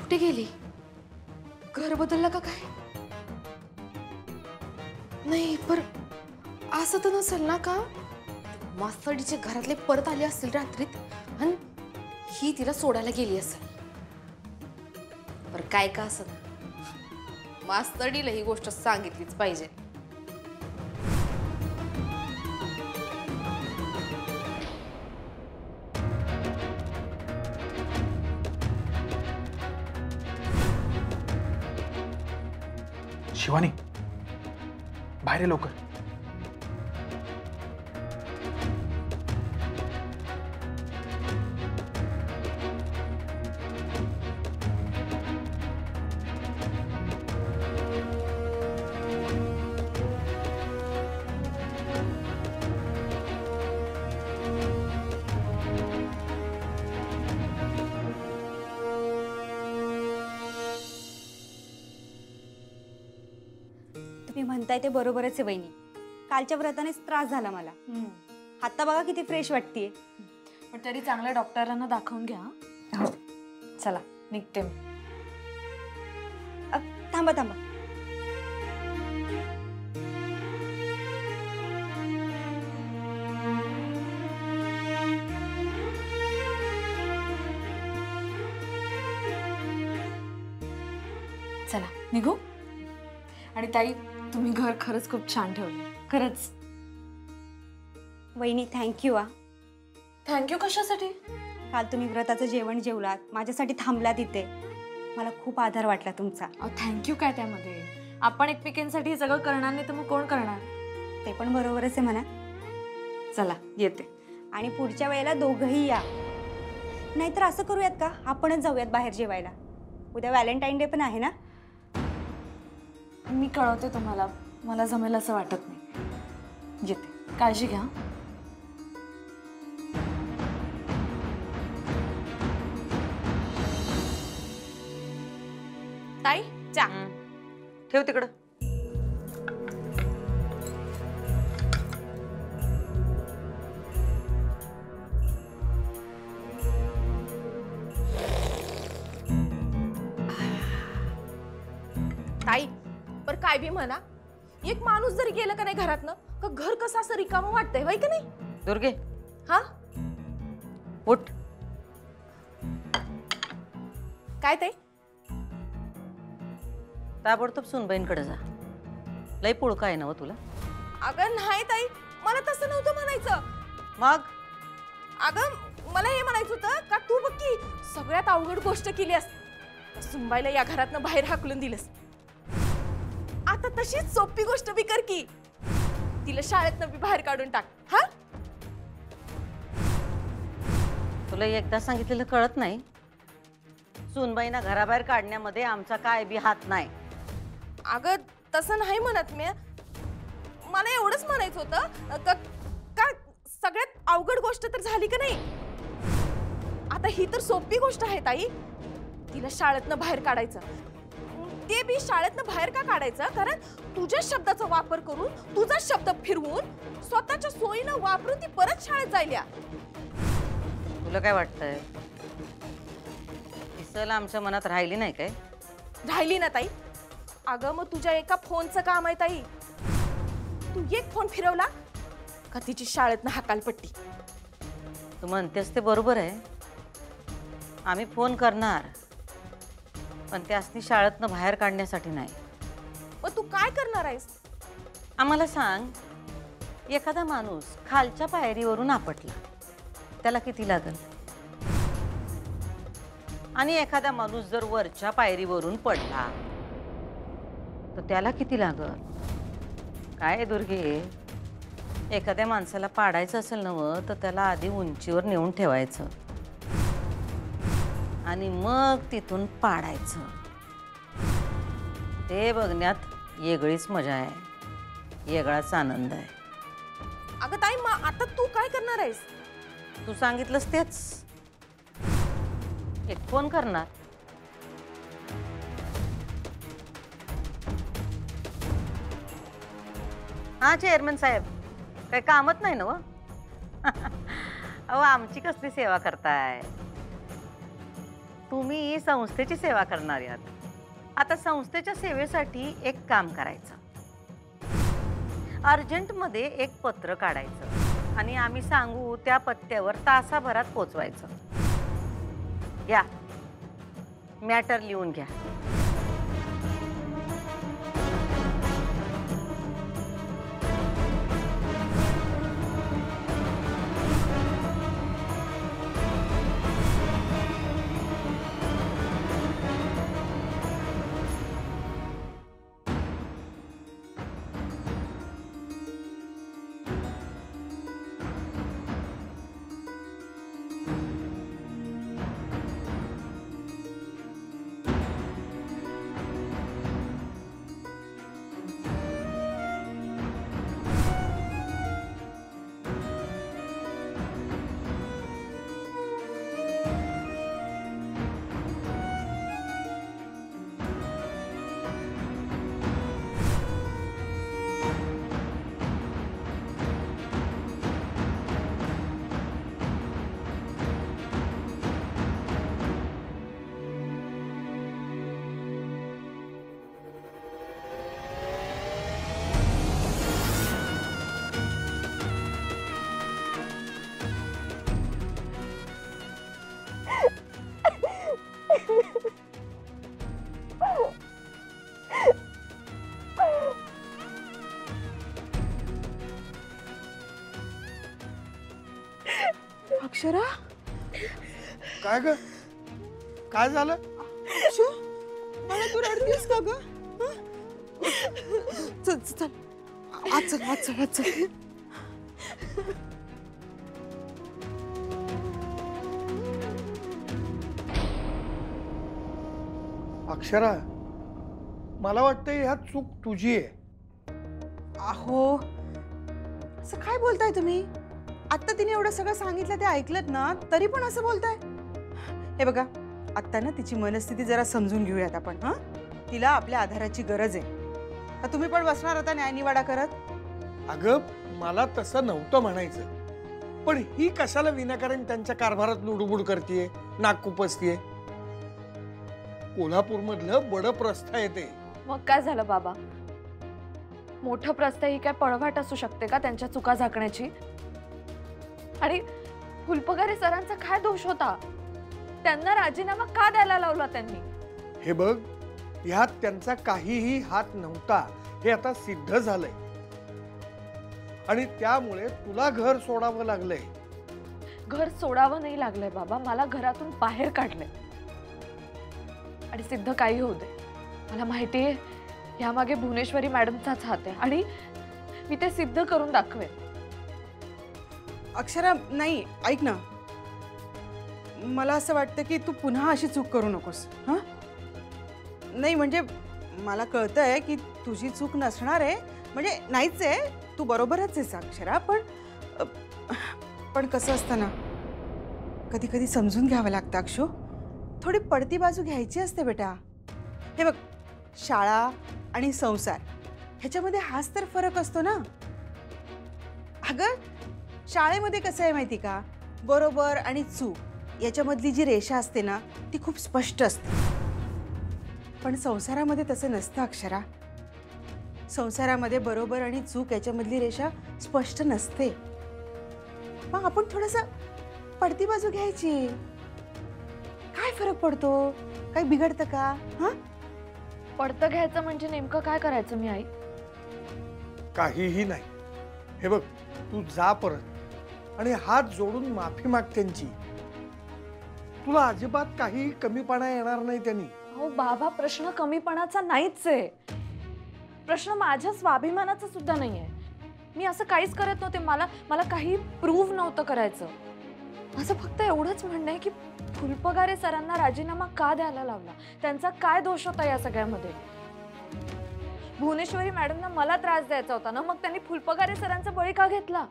कुठे गेली? घर बदललं का काय? नाही पर असं तर नसेल ना का? मास्तरडीचे घरातले परत आले असतील रात्रीत आणि ही तिला सोडायला गेली असेल. पर काय का असं मास्तरडीला ही गोष्ट सांगितलीच पाहिजे. शिवानी बाहेर ये लवकर. तुम्ही म्हणताय ते बरोबरच आहे वहिनी. कालच्या व्रतानेच त्रास झाला मला. आता बघा किती फ्रेश वाटतेय. पण तरी चांगल्या डॉक्टरांना दाखवून घ्या. हो चला निघते मी. थांबा थांबा. चला निघू. आणि ताई तुम्ही घर खरंच खूप छान ठेवलं. खरंच. वहिनी थँक्यू. थँक्यू कशासाठी? काल तुम्ही व्रताचं जेवण जेवलात, माझ्यासाठी थांबलात इथे. मला खूप आधार वाटला तुमचा. थँक्यू काय त्यामध्ये? आपण एकमेकांसाठी हे सगळं करणार नाही तर मग कोण करणार? ते पण बरोबरच आहे म्हणा. चला येते. आणि पुढच्या वेळेला दोघंही या. नाहीतर असं करूयात का, आपणच जाऊयात बाहेर जेवायला. उद्या व्हॅलेंटाईन डे पण आहे ना. मी कळवते तुम्हाला. मला जमेल असं वाटत नाही. येते. काळजी घ्या. ताई चा ठेव तिकडं. ताई पर काय बी म्हणा, एक माणूस जरी गेलं का नाही घरातनं का घर कसं असं रिकामं वाटतंय होय का नाही? दुर्गे हा उठ. काय ताई? ताबडतोब सुनबाईंकडे जा. लई पुळका आहे ना हो तुला. अगं नाही ताई, मला तसं नव्हतं म्हणायचं. मग अगं मला हे म्हणायचं होतं का तू बघ की सगळ्यात अवघड गोष्ट केलीस. सुनबाईला या घरातनं बाहेर हाकलून दिलंस. आता तशीच सोपी गोष्ट बी कर की तिला शाळेतनं बी बाहेर काढून टाक. हा तुला एकदा सांगितलेलं कळत नाही. सुनबाईंना घराबाहेर काढण्यामध्ये आमचा काय बी हात नाही. अगं तसं नाही म्हणत मी. मला एवढंच म्हणायचं होतं का सगळ्यात अवघड गोष्ट तर झाली का नाही. आता ही तर सोपी गोष्ट आहे ताई. तिला शाळेतनं बाहेर काढायचं. ते बी शाळेतनं बाहेर का काढायचं? कारण तुझ्या शब्दाचा वापर करून, तुझा शब्द फिरवून, स्वतःच्या सोयीनं वापरून ती परत शाळेत जायल्या. तुला काय वाटतंय? सल आमच्या मनात राहिली नाही काय? राहिली ना ताई. अगं मग तुझ्या एका फोनचं काम आहे ताई. तू एक फोन फिरवला का तिची शाळेतनं हकालपट्टी. तू म्हणतेस ते बरोबर आहे. आम्ही फोन करणार, पण त्यासनी शाळेतनं बाहेर काढण्यासाठी नाही. मग तू काय करणार आहेस? आम्हाला सांग, एखादा माणूस खालच्या पायरीवरून आपटला त्याला किती लागल? आणि एखादा माणूस जर वरच्या पायरीवरून पडला तर त्याला किती लागल? काय दुर्गे, एखाद्या माणसाला पाडायचं असेल नव्ह तर त्याला आधी उंचीवर नेऊन ठेवायचं आणि मग तिथून पाडायचं. ते बघण्यात वेगळीच मजा आहे, वेगळाच आनंद आहे. अगं ताई मग आता तू काय करणार आहेस? तू सांगितलंस तेच. एक फोन करणार. हा चेअरमन साहेब, काही कामच नाही ना व? अहो आमची कसली सेवा करताय? तुम्ही संस्थेची सेवा करणार आहात। आता संस्थेच्या सेवेसाठी एक काम करायचं, अर्जंटमध्ये एक पत्र काढायचं आणि आम्ही सांगू त्या पत्त्यावर तासाभरात पोचवायचं। घ्या, मॅटर लिहून घ्या। अक्षरा, काय ग, काय झालं? मला तू रडतीस का ग? चल चल, आज चल, आज चल, आज चल. अक्षरा, मला वाटतं ह्यात चूक तुझी आहे. अहो, असं काय बोलताय तुम्ही? आत्ता तिने एवढं सगळं सांगितलं ते ऐकलत ना, तरी पण असं बोलताय? हे बघा, आत्ता ना तिची मनस्थिती जरा समजून घेऊयात आपण. हां, तिला आपल्या आधाराची गरज आहे. तर तुम्ही पण बसणार होता न्यायनिवाडा करत? अगं, मला तसं नव्हतं म्हणायचं, पण ही कशाला विनाकारण त्यांच्या कारभारात लुडबुड करतेय, नाक खुपसतेय. कोल्हापूरमधलं बडं प्रस्थ आहे ते. मग काय झालं बाबा? मोठं प्रस्थ ही काय पळवाट असू शकते का त्यांच्या चुका झाकण्याची? आणि फुलपगारे सरांचा काय दोष होता? त्यांना राजीनामा का द्यायला लावला त्यांनी? हे बघ, ह्यात त्यांचा काहीही हात नव्हता हे आता सिद्ध झालंय, आणि त्यामुळे तुला घर सोडावं लागलंय. घर सोडावं नाही लागलंय बाबा, मला घरातून बाहेर काढलंय. आणि सिद्ध काही होऊ दे, मला माहितीये यामागे भुवनेश्वरी मॅडमचाच हात आहे, आणि मी ते सिद्ध करून दाखवेन. अक्षरा, नाही, ऐक ना, मला असं वाटतं की तू पुन्हा अशी चूक करू नकोस. हां, नाही म्हणजे मला कळतंय की तुझी चूक नसणार आहे, म्हणजे नाहीच आहे, तू बरोबरच आहेस अक्षरा. पण कसं असतं ना, कधी कधी समजून घ्यावं लागतं अक्षू. थोडी पडती बाजू घ्यायची असते बेटा. हे बघ, शाळा आणि संसार ह्याच्यामध्ये हाच तर फरक असतो ना. अगं, शाळेमध्ये कसं आहे माहिती का, बरोबर आणि चूक याच्यामधली जी रेषा असते ना, ती खूप स्पष्ट असते. पण संसारामध्ये तसं नसतं अक्षरा. संसारामध्ये बरोबर आणि चूक याच्यामधली रेषा स्पष्ट नसते. मग आपण थोडंसं पडती बाजू घ्यायची. काय फरक पडतो? काही बिघडतं का? हां, पडतं घ्यायचं म्हणजे नेमकं काय करायचं मी आई? काहीही नाही. हे बघ, तू जा परत आणि हात जोडून माफी माग त्यांची. तुला अजिबात काही कमीपणा येणार नाही त्यांनी. अहो बाबा, प्रश्न कमीपणाचा नाहीच आहे, प्रश्न माझ्या स्वाभिमानाचा सुद्धा नाहीये. मी असं काहीच करत नव्हते, मला काही प्रूव्ह नव्हतं करायचं. माझं फक्त एवढंच म्हणणं आहे की फुलपगारे सरांना राजीनामा का द्यायला लावला? त्यांचा काय दोष होता या सगळ्यामध्ये? भुवनेश्वरी मॅडमना मला त्रास द्यायचा होता ना, मग त्यांनी फुलपगारे सरांचा बळी का घेतला?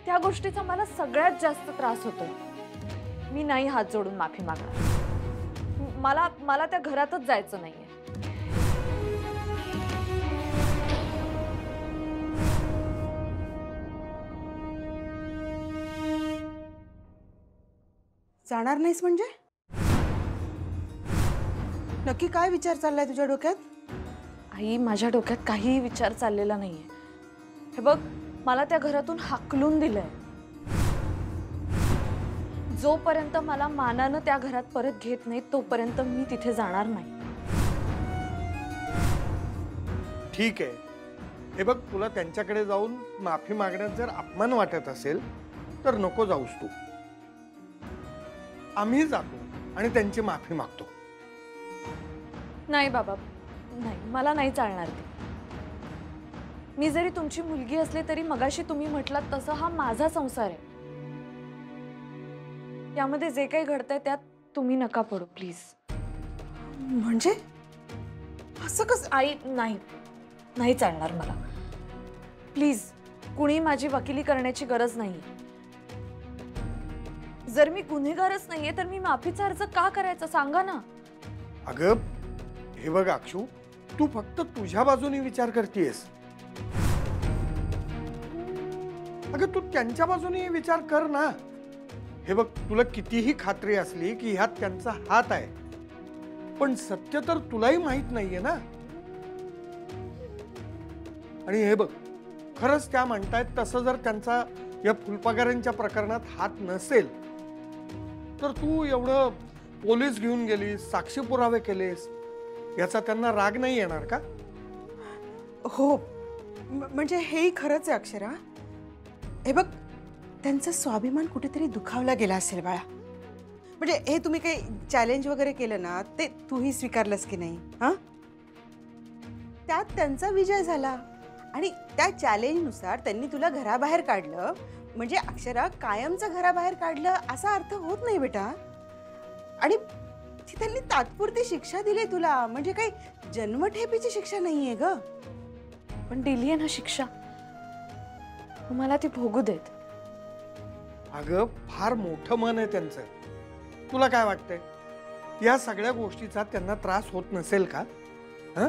त्या गोष्टीचा मला सगळ्यात जास्त त्रास होतो. मी नाही हात जोडून माफी मागणार. मला त्या घरातच जायचं नाहीये. जाणार नाहीस म्हणजे? नक्की काय विचार चाललाय तुझ्या डोक्यात? आई, माझ्या डोक्यात काहीही विचार चाललेला नाहीये. हे बघ, मला त्या घरातून हाकलून दिलंय. जोपर्यंत मला मानानं त्या घरात परत घेत नाही तोपर्यंत मी तिथे जाणार नाही. ठीक आहे, हे बघ, तुला त्यांच्याकडे जाऊन माफी मागण्यात जर अपमान वाटत असेल तर नको जाऊस तू. आम्ही जातो आणि त्यांची माफी मागतो. नाही बाबा, नाही, मला नाही चालणार ते. मी जरी तुमची मुलगी असले तरी मगाशी तुम्ही म्हटलात तसं हा माझा संसार आहे. यामध्ये जे काही घडतंय त्यात तुम्ही नका पडू प्लीज. म्हणजे असं कसं? आई, नाही, नाही चालणार मला. प्लीज, कुणी माझी वकिली करण्याची गरज नाहीये. जर मी गुन्हेगारच नाहीये तर मी माफीचा अर्ज का करायचा सांगा ना. अगं, हे बघ अक्षू, तू फक्त तुझ्या बाजूने विचार करतेस. अगं, तू त्यांच्या बाजूने विचार कर ना. हे बघ, तुला कितीही खात्री असली की ह्यात त्यांचा हात आहे, पण सत्य तर तुलाही माहित नाहीये ना. आणि हे बघ, खरंच त्या म्हणतायत तसं जर त्यांचा या फुलपगारांच्या प्रकरणात हात नसेल तर तू एवढं पोलीस घेऊन गेलीस, साक्षी पुरावे केलेस, याचा त्यांना राग नाही येणार का? हो, म्हणजे हेही खरंच आहे अक्षरा. हे बघ, त्यांचा स्वाभिमान कुठेतरी दुखावला गेला असेल बाळा. म्हणजे हे तुम्ही काही चॅलेंज वगैरे केलं ना, ते तूही स्वीकारलंस की नाही? हा, त्यात त्यांचा विजय झाला आणि त्या चॅलेंजनुसार त्यांनी तुला घराबाहेर काढलं. म्हणजे अक्षरा, कायमचं घराबाहेर काढलं असा अर्थ होत नाही बेटा. आणि ती त्यांनी तात्पुरती शिक्षा दिली तुला, म्हणजे काही जन्मठेपेची शिक्षा नाहीये ग. पण दिलीये ना शिक्षा, मला ती भोगू देत. अगं, फार मोठं मन आहे त्यांचं. तुला काय वाटतंय, या सगळ्या गोष्टीचा त्यांना त्रास होत नसेल का? हं?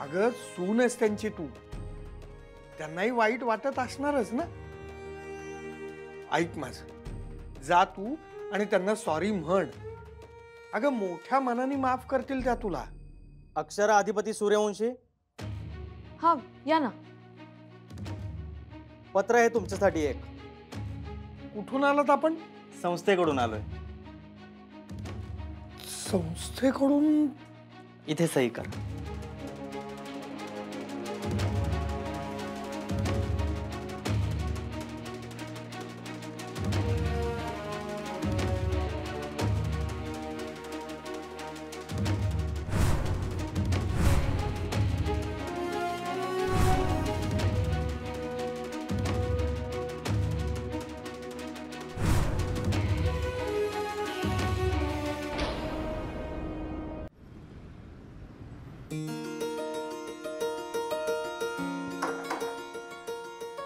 अगं, सून आहेस त्यांची तू, त्यांनाही वाईट वाटत असणारच ना. ऐक माझं, जा तू आणि त्यांना सॉरी म्हण. अगं, मोठ्या मनाने माफ करतील त्या तुला. अक्षरा अधिपती सूर्यवंशी, हा, या ना. पत्र आहे तुमच्यासाठी एक. कुठून आलात आपण? संस्थेकडून आलोय. संस्थेकडून? इथे सही करा.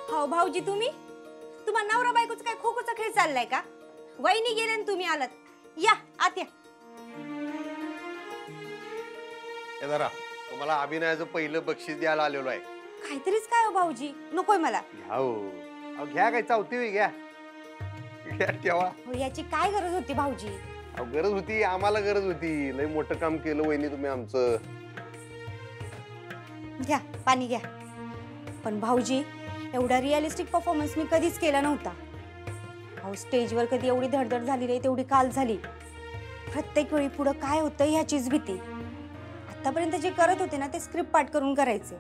हो भाऊजी, तुम्हाला नवरा बायकोचा काय खोखोचा खेळ चाललाय का? वहिनी गेले आणि तुम्ही आलात. या आत या. जरा तुम्हाला अभिनयाचं पहिलं बक्षीस द्यायला आलेलो आहे. काहीतरीच काय हो भाऊजी, नकोय मला. घ्या, काय चावती होई, घ्या घ्या, ठेवा. हो, याची काय गरज होती भाऊजी? गरज होती, आम्हाला गरज होती. लय मोठं काम केलं वहिनी तुम्ही आमचं. घ्या, पाणी घ्या. पण भाऊजी, एवढा रिअलिस्टिक परफॉर्मन्स मी कधीच केला नव्हता. अहो, स्टेजवर कधी एवढी धडधड झाली नाही तेवढी काल झाली. प्रत्येक वेळी पुढं काय होतं ह्याचीच भीती. आतापर्यंत जे करत होते ना ते स्क्रिप्ट पाठ करून करायचे,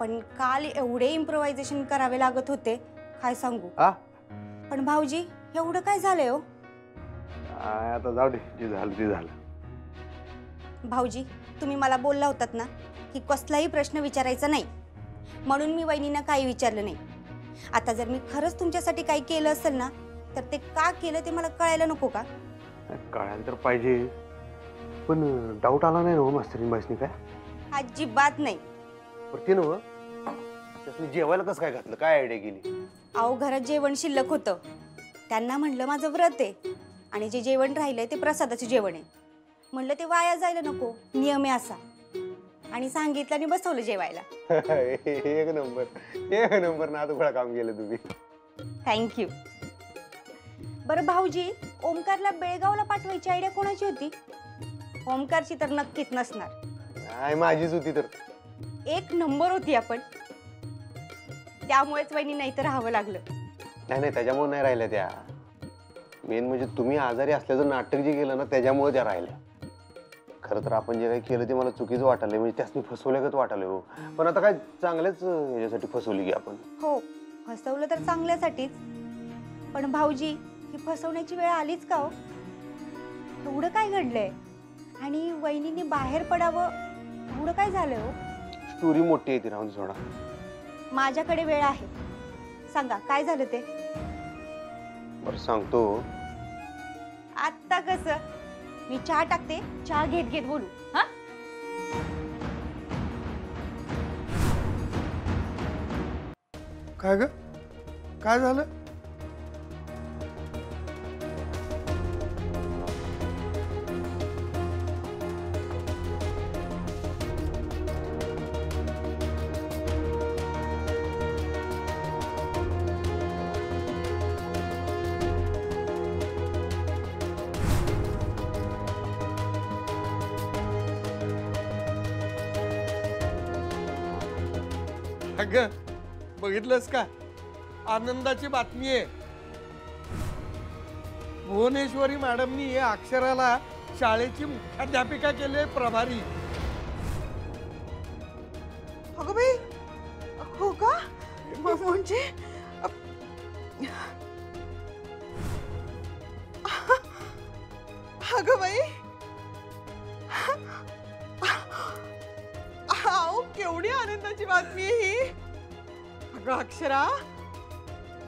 पण काल एवढे इम्प्रोव्हायझेशन करावे लागत होते, काय सांगू. पण भाऊजी, एवढं काय झालंय हो? आता जाऊ दे, जे झालं ते झालं. भाऊजी, तुम्ही मला बोलला होतात ना की कसलाही प्रश्न विचारायचा नाही, म्हणून मी वहिनींना काही विचारलं नाही. आता जर मी खरंच तुमच्यासाठी काही केलं असेल ना तर ते का केलं ते मला कळायला नको का? कळायला तर पाहिजे, पण डाऊट आला नाही ना मास्तरीन बाईसनी काय? अजिबात नाही. ते नव त्यासनी जेवायला कसं काय घातलं, काय आयडिया केली? अहो, घरात जेवण शिल्लक होतं. त्यांना म्हणलं माझं व्रत आहे आणि जे जेवण राहिलंय ते प्रसादाचं जेवण आहे. म्हणलं ते वाया जायला नको, नियम आहे असा, आणि सांगितलं आणि बसवलं जेवायला. एक नंबर ना, आता काम केलं तुम्ही. थँक्यू. बरं भाऊजी, ओमकारला बेळगावला पाठवायची आयडिया कोणाची होती? ओमकारची तर नक्कीच नसणार. नाही माझीच होती तर. एक नंबर होती आपण. त्यामुळेच वहिनी नाही तर राहावं लागलं. नाही नाही त्याच्यामुळे नाही राहिल्या त्या. मेन म्हणजे तुम्ही आजारी असल्याचं नाटक जे केलं ना त्याच्यामुळे त्या राहिल्या. खरं तर आपण जे काही केलं ते मला चुकीचं वाटायलंय, म्हणजे त्यासनी फसवल्यागत वाटायलंय हो. पण आता काय चांगल्याच ह्याच्यासाठी फसवली की आपण. हो, फसवलं तर चांगल्यासाठीच. पण भाऊजी, ही फसवण्याची वेळ आलीच का हो? एवढं काय घडलंय आणि वहिनींनी बाहेर पडावं एवढं काय झालंय हो? स्टोरी मोठी आहे ती, राहून दे सोडा. माझ्याकडे वेळ आहे. सांगा काय झालं ते. बरं सांगतो. आत्ता कसं? मी चहा टाकते, चहा घेत घेत बोलू. हा, काय ग, काय झालं? अगं बघितलंस का, आनंदाची बातमी आहे. भुवनेश्वरी मॅडमनी अक्षराला शाळेची मुख्याध्यापिका केली प्रभारी. अगं बाई, हो का? म्हणजे अगं बाई, आओ केवढी आनंदाची बातमी आहे ही. अगं अक्षरा,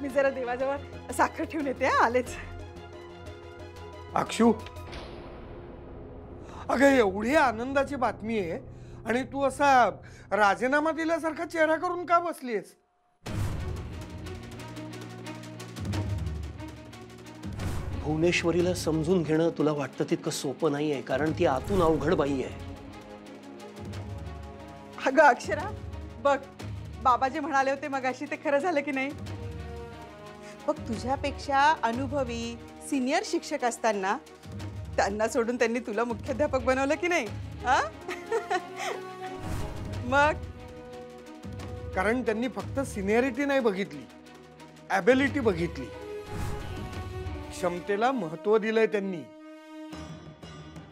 मी जरा देवाजवळ साखर ठेवून येते, आलेच. अक्षू, अगं एवढी आनंदाची बातमी आहे आणि तू असा राजीनामा दिल्यासारखा चेहरा करून का बसलीस? भुवनेश्वरीला समजून घेणं तुला वाटतं तितकं सोपं नाही आहे, कारण ती आतून अवघड बाई आहे. अगं अक्षरा, बघ बाबा जे म्हणाले होते मगाशी ते खरं झालं की नाही? बघ, तुझ्यापेक्षा अनुभवी सिनियर शिक्षक असताना त्यांना सोडून त्यांनी तुला मुख्याध्यापक बनवलं की नाही? हा? मग कारण त्यांनी फक्त सिनियरिटी नाही बघितली, ॲबिलिटी बघितली. क्षमतेला महत्व दिलंय त्यांनी,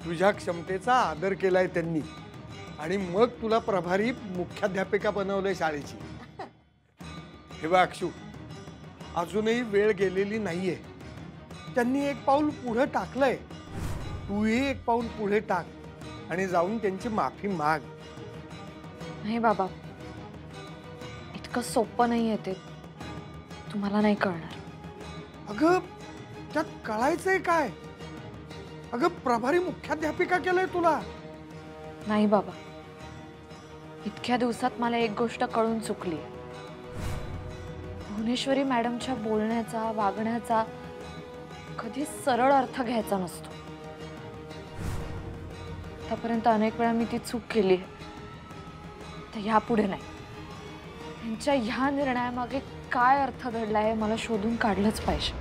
तुझ्या क्षमतेचा आदर केलाय त्यांनी आणि मग तुला प्रभारी मुख्याध्यापिका बनवलंय शाळेची. हे बघ अक्षू, अजूनही वेळ गेलेली नाहीये. त्यांनी एक पाऊल पुढे टाकलंय, तूही एक पाऊल पुढे टाक आणि जाऊन त्यांची माफी माग. नाही बाबा, इतकं सोपं नाहीये ते. तुम्हाला नाही कळणार. अगं त्यात कळायचंय काय? अगं प्रभारी मुख्याध्यापिका केलंय तुला. नाही बाबा, इतक्या दिवसात मला एक गोष्ट कळून चुकली. भुवनेश्वरी मॅडमच्या बोलण्याचा, वागण्याचा कधी सरळ अर्थ घ्यायचा नसतो. आतापर्यंत अनेक वेळा मी ती चूक केली आहे, तर यापुढे नाही. त्यांच्या ह्या निर्णयामागे काय अर्थ दडला आहे मला शोधून काढलंच पाहिजे.